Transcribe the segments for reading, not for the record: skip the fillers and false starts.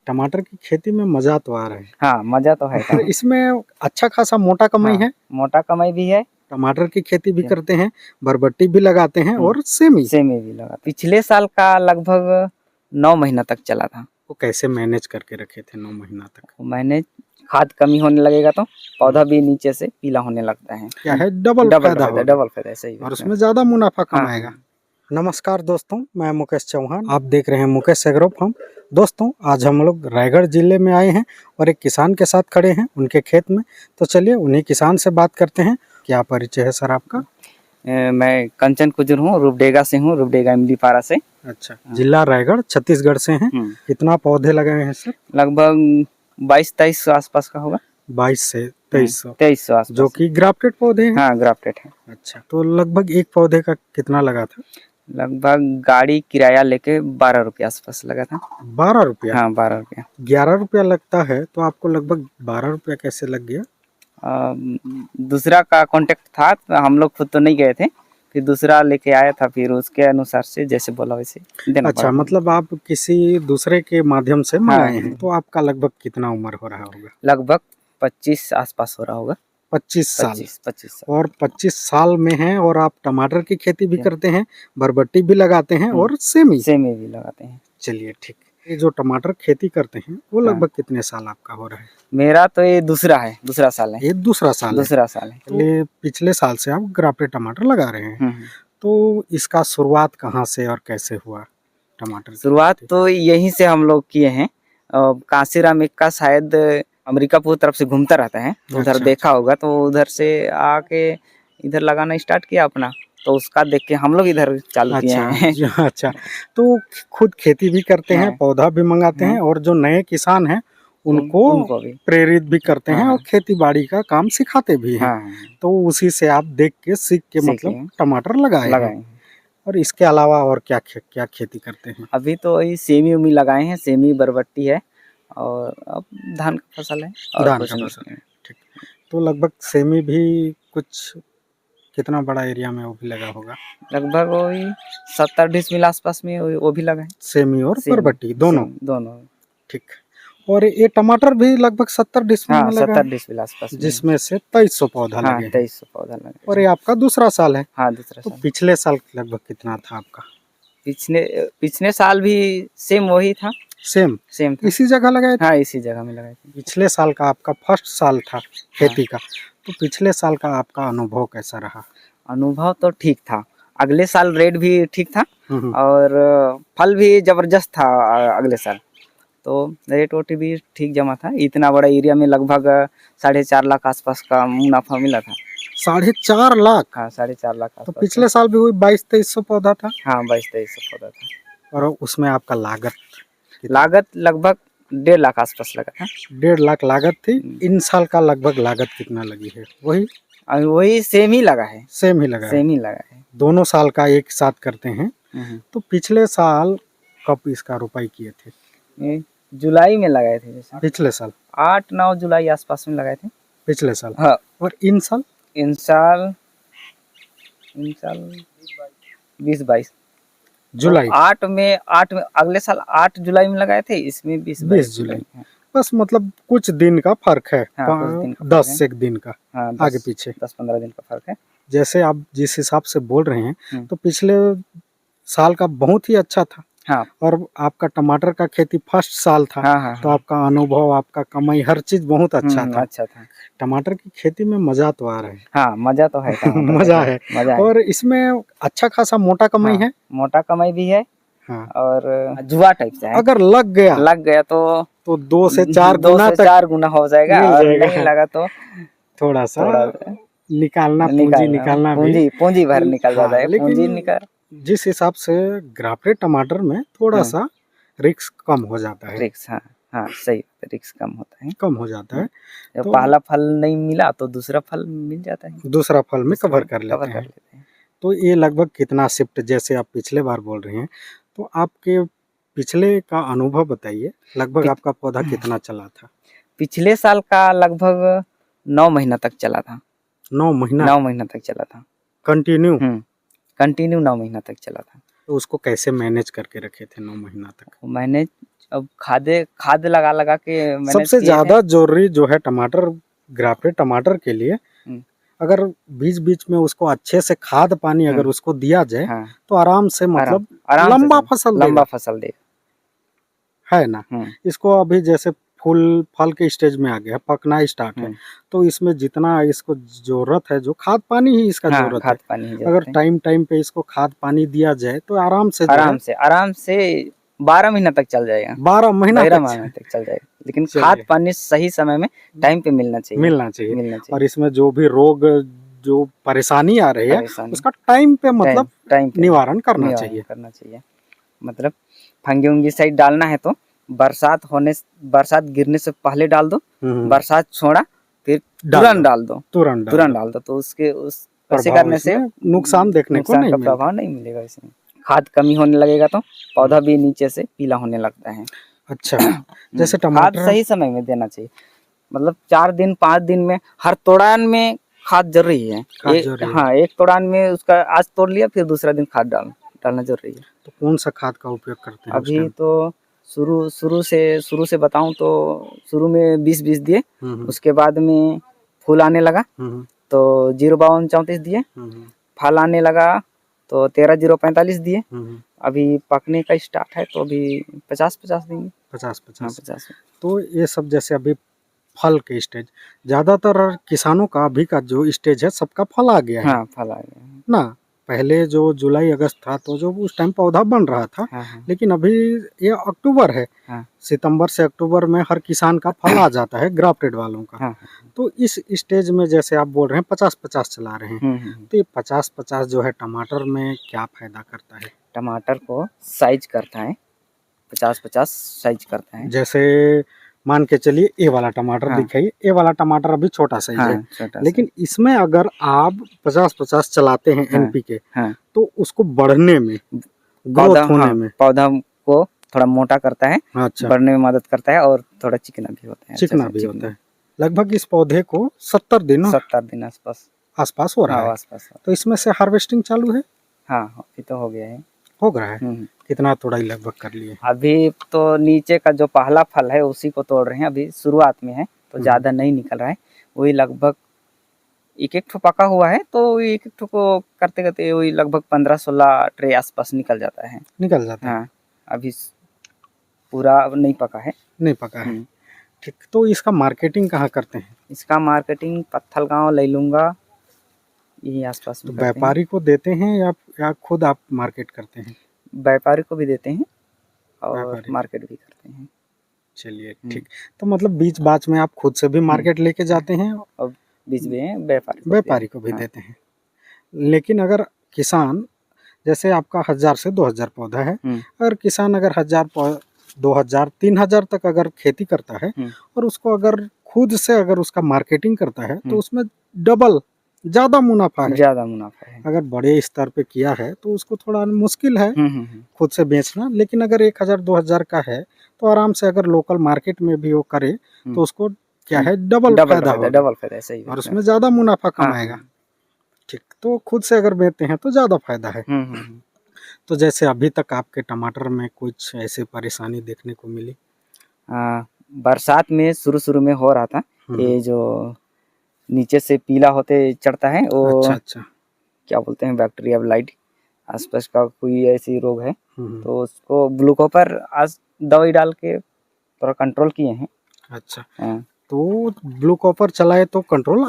टमाटर की खेती में मजा तो आ रहा है। हाँ मजा तो है। और इसमें अच्छा खासा मोटा कमाई है। मोटा कमाई भी है। टमाटर की खेती भी करते हैं, बरबट्टी भी लगाते हैं और सेमी भी लगा। पिछले साल का लगभग 9 महीना तक चला था। वो कैसे मैनेज करके रखे थे 9 महीना तक? मैंने खाद कमी होने लगेगा तो पौधा भी नीचे से पीला होने लगता है। क्या है, डबल फायदा सही। और उसमें ज्यादा मुनाफा कमाएगा। नमस्कार दोस्तों, मैं मुकेश चौहान, आप देख रहे हैं मुकेश एग्रो फार्म। दोस्तों, आज हम लोग रायगढ़ जिले में आए हैं और एक किसान के साथ खड़े हैं उनके खेत में। तो चलिए उन्हीं किसान से बात करते हैं। क्या परिचय है सर आपका? मैं कंचन कुजूर हूँ, रूपडेगा से हूँ, रूपडेगा इमलीपारा से। अच्छा, जिला रायगढ़ छत्तीसगढ़ से हैं। कितना पौधे लगाए हैं सर? लगभग 22-23 आसपास का होगा। 22 से 2300 2300 जो कि ग्राफ्टेड पौधे हैं। हाँ ग्राफ्टेड है। अच्छा, तो लगभग एक पौधे का कितना लगा था? लगभग गाड़ी किराया लेके 12 रुपये आसपास लगा था। 12 रुपया? हाँ 12 रुपया। 11 रुपया लगता है तो आपको लगभग 12 रुपया कैसे लग गया? दूसरा का कांटेक्ट था, तो हम लोग खुद तो नहीं गए थे, फिर दूसरा लेके आया था, फिर उसके अनुसार से जैसे बोला वैसे देना। अच्छा, मतलब आप किसी दूसरे के माध्यम से मंगाए हैं। तो आपका लगभग कितना उम्र हो रहा होगा? लगभग 25 आसपास हो रहा होगा। 25 साल। 25 साल। और 25 साल में हैं और आप टमाटर की खेती भी करते हैं, बरबट्टी भी लगाते हैं और सेमी भी लगाते हैं। चलिए ठीक। ये जो टमाटर खेती करते हैं वो लगभग कितने साल आपका हो रहा है? मेरा तो ये दूसरा साल है। ये दूसरा साल है। तो पिछले साल से आप ग्राफ्टेड टमाटर लगा रहे हैं। तो इसका शुरुआत कहाँ से और कैसे हुआ टमाटर? शुरुआत तो यहीं से हम लोग किए हैं। काशीराम का शायद अमेरिकापुर तरफ से घूमता रहता है, उधर देखा होगा, तो उधर से आके इधर लगाना स्टार्ट किया अपना, तो उसका देख के हम लोग इधर चालू किए हैं। अच्छा, तो खुद खेती भी करते हैं, पौधा भी मंगाते हैं और जो नए किसान हैं उनको भी प्रेरित भी करते हैं और खेती बाड़ी का काम सिखाते भी हैं। तो उसी से आप देख के सीख के मतलब टमाटर लगाए हैं। और इसके अलावा और क्या खेती करते हैं? अभी तो वही सेमी उमी लगाए हैं, सेमी बरबट्टी है और अब धान का फसल है। धान का फसल है, ठीक। तो लगभग सेमी भी कुछ कितना बड़ा एरिया में वो भी लगा होगा? लगभग वही 70 डिसमिल आसपास में वो भी लगा है। सेमी और बरबट्टी दोनों ठीक। और ये टमाटर भी लगभग 70 डिसमिल में लगा है। 70 डिसमिल आसपास, जिसमें से 2300 पौधा लगे। 2300 पौधा लगे। और ये आपका दूसरा साल है? हाँ दूसरा तो पिछले साल लगभग कितना था आपका? पिछले साल भी सेम वही था। सेम था। इसी जगह लगाए थे? हाँ इसी जगह में लगाए थे। पिछले साल का आपका फर्स्ट साल था खेती का। तो पिछले साल का आपका अनुभव कैसा रहा? अनुभव तो ठीक था। अगले साल रेट भी ठीक था और फल भी जबरदस्त था अगले साल। तो रेट वोट भी ठीक जमा था। इतना बड़ा एरिया में लगभग 4.5 लाख आसपास का मुनाफा मिला था। 4.5 लाख? हाँ 4.5 लाख। तो पिछले साल भी वही 2200-2300 पौधा था? हाँ 2200-2300 पौधा था। और उसमें आपका लागत लगभग 1.5 लाख आसपास लगा था। 1.5 लाख लागत थी। इन साल का लगभग लागत कितना लगी है? वही सेम ही लगा है। सेम ही लगा है। दोनों साल का एक साथ करते हैं। तो पिछले साल कब इसका रुपाई किए थे? जुलाई में लगाए थे। जैसे पिछले साल 8-9 जुलाई आसपास में लगाए थे पिछले साल। हाँ। और इन साल 20-22 जुलाई। तो 8 में अगले साल 8 जुलाई में लगाए थे, इसमें 20 जुलाई। बस मतलब कुछ दिन का फर्क है। 10 एक दिन का आगे पीछे 10-15 दिन का फर्क है। जैसे आप जिस हिसाब से बोल रहे हैं तो पिछले साल का बहुत ही अच्छा था। हाँ। और आपका टमाटर का खेती फर्स्ट साल था। तो आपका अनुभव, आपका कमाई, हर चीज बहुत अच्छा था। टमाटर की खेती में मजा तो आ रहा है। हाँ मजा तो है। मजा है। और इसमें अच्छा खासा मोटा कमाई है। मोटा कमाई भी है। हाँ। और जुआ टाइप से है। अगर लग गया तो 2 से 4 गुना हो जाएगा। और नहीं लगा तो थोड़ा निकालना पूंजी भर निकल जाता है। पूंजी निकाल। जिस हिसाब से ग्राफ्टेड टमाटर में थोड़ा सा रिस्क कम हो जाता है। हाँ सही, रिस्क कम हो जाता है। जब तो पहला फल नहीं मिला तो दूसरा फल मिल जाता है। दूसरा फल में कवर कर लेते हैं। तो ये लगभग कितना शिफ्ट, जैसे आप पिछले बार बोल रहे हैं, तो आपके पिछले का अनुभव बताइए। लगभग आपका पौधा कितना चला था? पिछले साल का लगभग 9 महीना तक चला था। 9 महीना? 9 महीना तक चला था। कंटिन्यू 9 महीना तक चला था। तो उसको कैसे मैनेज करके रखे थे 9 महीना तक? मैंने अब खाद लगा लगा के मैनेज सबसे किए थे। ज्यादा जरूरी जो है टमाटर, ग्राफ्टेड टमाटर के लिए, अगर बीच बीच में उसको अच्छे से खाद पानी अगर उसको दिया जाए तो आराम से मतलब लंबा फसल देगा, है ना। इसको अभी जैसे फूल फल के स्टेज में आ गया, पकना स्टार्ट है, तो इसमें जितना इसको जरूरत है, जो खाद पानी ही इसका जरूरत है, अगर टाइम टाइम पे इसको खाद पानी दिया जाए तो आराम से 12 महीना तक चल जाएगा। 12 महीना तक चल जाएगा, लेकिन खाद पानी सही समय में टाइम पे मिलना चाहिए। और इसमें जो भी रोग, जो परेशानी आ रही है, उसका टाइम पे मतलब निवारण करना चाहिए। मतलब फंगी उंगी साइड डालना है तो बरसात गिरने से पहले डाल दो, बरसात छोड़ा फिर तुरंत डाल दो, तो उसके ऐसे करने से नुकसान देखने को नहीं, प्रभाव नहीं मिलेगा। इसमें खाद कमी होने लगेगा तो पौधा भी नीचे से पीला होने लगता है। अच्छा, जैसे टमाटर खाद सही समय में देना चाहिए, मतलब 4 दिन 5 दिन में हर तोड़ान में खाद जरूरी है। एक तोड़ान में उसका आज तोड़ लिया, फिर दूसरा दिन खाद डालना जरूरी है। तो कौन सा खाद का उपयोग करते हैं अभी? तो शुरू से बताऊं तो शुरू में 20-20 दिए, उसके बाद में फूल आने लगा तो 052-34 दिए, फल आने लगा तो 13-045 दिए, अभी पकने का स्टार्ट है तो अभी 50-50 देंगे। 50-50। तो ये सब जैसे अभी फल के स्टेज, ज्यादातर किसानों का अभी का जो स्टेज है, सबका फल आ गया है। फल आ गया है ना। पहले जो जुलाई अगस्त था तो जो उस टाइम पौधा बन रहा था, लेकिन अभी ये अक्टूबर है, सितंबर से अक्टूबर में हर किसान का फल आ जाता है, ग्राफ्टेड वालों का। तो इस स्टेज में जैसे आप बोल रहे हैं 50-50 चला रहे हैं, तो ये 50-50 जो है टमाटर में क्या फायदा करता है? टमाटर को साइज करता है, 50-50 साइज करता है। जैसे मान के चलिए ये वाला टमाटर दिखाइए, ये वाला टमाटर अभी छोटा साइज है, लेकिन इसमें अगर आप 50-50 चलाते हैं एनपीके, तो उसको बढ़ने में, ग्रोथ होने में, पौधा को थोड़ा मोटा करता है, बढ़ने में मदद करता है, और थोड़ा चिकना भी होता है। लगभग इस पौधे को 70 दिन आसपास हो रहा है। तो इसमें से हार्वेस्टिंग चालू है? हाँ, अभी तो हो गया है। कितना तोड़ाई लगभग कर लिए? अभी तो नीचे का जो पहला फल है उसी को तोड़ रहे हैं, अभी शुरुआत में है तो ज्यादा नहीं निकल रहा है। वही लगभग एक ठो पका हुआ है, तो एक ठो को करते करते वही लगभग 15-16 ट्रे आसपास निकल जाता है। हाँ, अभी पूरा नहीं पका है। ठीक, तो इसका मार्केटिंग कहाँ करते हैं? इसका मार्केटिंग पत्थलगांव, लैलूंगा, यही आसपास में। व्यापारी को देते हैं या खुद आप मार्केट करते हैं? व्यापारी को भी देते हैं और मार्केट भी करते हैं। चलिए ठीक, तो मतलब बीच बाच में आप खुद से भी मार्केट लेके जाते हैं और बीच में व्यापारी को भी देते हैं। लेकिन अगर किसान, जैसे आपका 1000 से 2000 पौधा है, अगर किसान अगर 1000 2000 3000 तक अगर खेती करता है और उसको अगर खुद से अगर उसका मार्केटिंग करता है, तो उसमें डबल ज्यादा मुनाफा है। अगर बड़े स्तर पे किया है तो उसको थोड़ा मुश्किल है खुद से बेचना, लेकिन अगर 1000-2000 का है तो आराम से अगर लोकल मार्केट में भी वो करे तो उसको क्या है, डबल फायदा सही, और उसमें ज्यादा मुनाफा कमाएगा। ठीक, तो खुद से अगर बेचते हैं तो ज्यादा फायदा है। तो जैसे अभी तक आपके टमाटर में कुछ ऐसी परेशानी देखने को मिली? बरसात में शुरू में हो रहा था, ये जो नीचे से पीला होते चढ़ता है वो, अच्छा। क्या बोलते हैं, बैक्टीरिया ब्लाइट आसपास का कोई ऐसी रोग है, तो उसको ग्लूकोपर आज दवाई डाल के थोड़ा कंट्रोल किए हैं। अच्छा, तो ग्लूकोपर चलाए तो कंट्रोल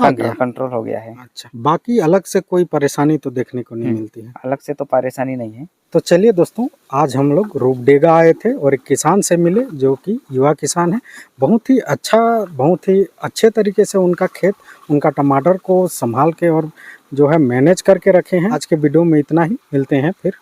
हो गया है। अच्छा, बाकी अलग से कोई परेशानी तो देखने को नहीं मिलती है? अलग से तो परेशानी नहीं है। तो चलिए दोस्तों, आज हम लोग रूपडेगा आए थे और एक किसान से मिले जो कि युवा किसान है। बहुत ही अच्छे तरीके से उनका खेत, उनका टमाटर को संभाल के और जो है मैनेज करके रखे हैं। आज के वीडियो में इतना ही, मिलते हैं फिर